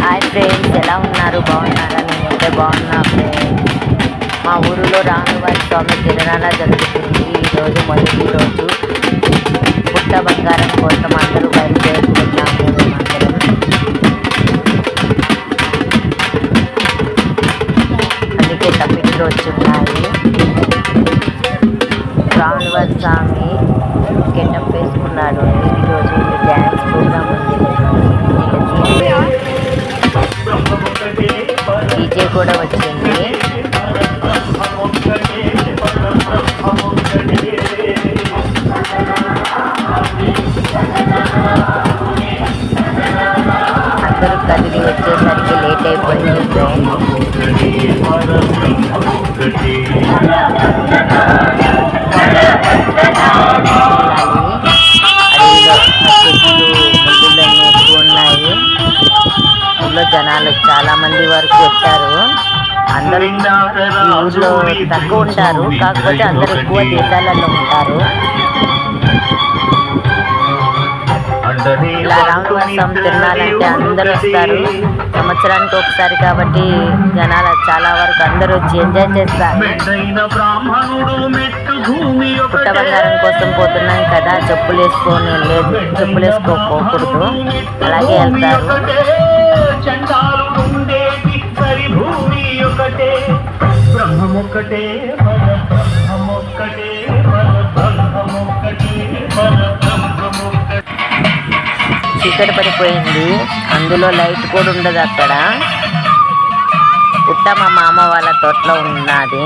Hi friends, ఎలా ఉన్నారు? బాగున్నారా? నేనైతే బాగున్నా ఫ్రెండ్స్. మా ఊరిలో రాములవారి స్వామి తిరునాళ జరుగుతుంది. ఈరోజు మొదటి రోజు. పుట్ట బంగారం కోసం అందరూ బయలుదేరుతున్నాము. మేమందరం అందుకే తప్పిట్లు వచ్చున్నాయి. రాములవారి స్వామి గెటప్ వేసుకున్నాడు. ఈరోజు డ్యాన్స్ ప్రోగ్రామ్ ఉంది. డీజే కూడా వచ్చింది. అందరూ కదిలి వచ్చేసరికి లేట్ అయిపోయింది జనాలు చాలా మంది వరకు వచ్చారు. అందరూ ఈ ఊళ్ళో తక్కువ ఉంటారు, కాకపోతే అందరూ ఎక్కువ దేశాలలో ఉంటారు. ఇలా రాములవారి స్వామి తిరునాళ్ళంటే అందరూ వస్తారు. సంవత్సరానికి ఒకసారి కాబట్టి జనాలు చాలా వరకు అందరూ వచ్చి ఎంజాయ్ చేస్తారు. పుట్ట బంగారం కోసం పోతున్నాం కదా, చెప్పులు వేసుకోకూడదు, అలాగే వెళ్తారు. చీకటి పడిపోయింది, అందులో లైట్ కూడా ఉండదు. అక్కడ పుట్ట మా మామ వాళ్ళ తోటలో ఉన్నది.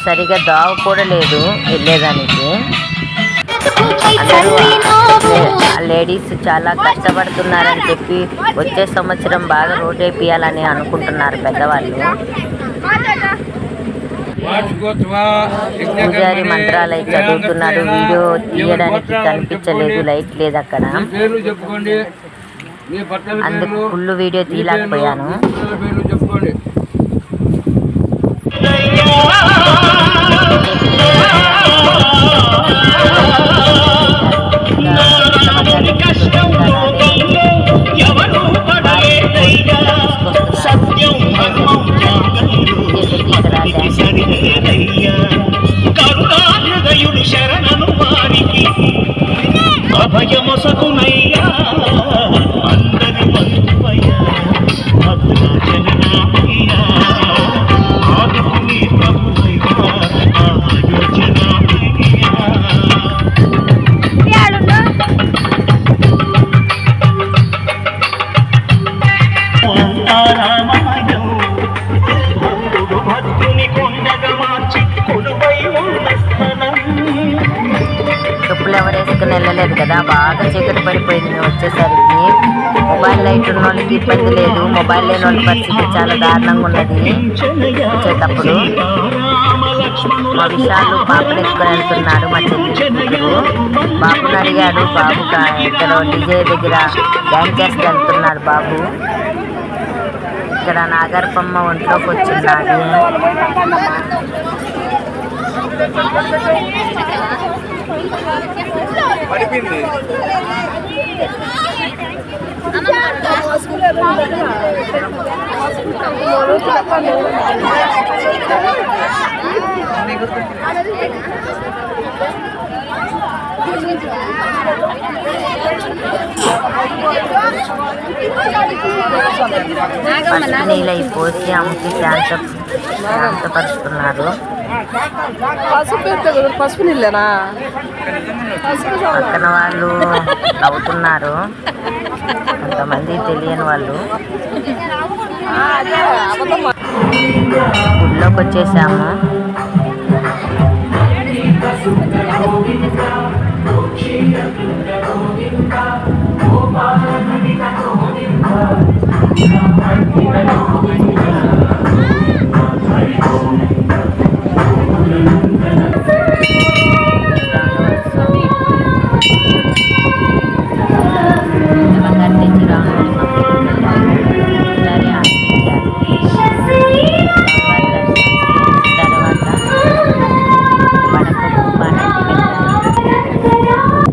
సరిగా దావు కూడా లేదు వెళ్ళేదానికి. అందరూ లేడీస్ చాలా కష్టపడుతున్నారని చెప్పి వచ్చే సంవత్సరం బాగా రోడ్ వేపియాలని అనుకుంటున్నారు పెద్దవాళ్ళు. పూజారి మంత్రాలు చదువుతున్నాడు. వీడియో తీయడానికి కనిపించలేదు, లైట్ లేదు అక్కడ, అందుకు ఫుల్ వీడియో తీయలేకపోయాను. చెప్పులు ఎవరు వేసుకుని వెళ్ళలేదు కదా, బాగా చీకటి పడిపోయింది. మేము వచ్చేసరికి మొబైల్ లైట్ ఉన్న వాళ్ళకి ఇబ్బంది లేదు, మొబైల్ లేని వాళ్ళ పరిస్థితి చాలా దారుణంగా ఉన్నది. వచ్చేటప్పుడు మా విషయాలు పాపలు ఎక్కువ వెళ్తున్నాడు. మా చెల్లి బాబుని అడిగాడు. బాబు ఇక్కడ డీజే దగ్గర డ్యాన్స్ చేస్తూ వెళ్తున్నాడు బాబు. ఇక్కడ నాగరపమ్మ ఒంట్లోకి వచ్చిన్నాడు. నీళ్ళ పోసి అమ్మకి శాంతపరుస్తున్నారు. పక్కన వాళ్ళు నవ్వుతున్నారు, కొంతమంది తెలియని వాళ్ళు. గుడిలోకి వచ్చేసాము.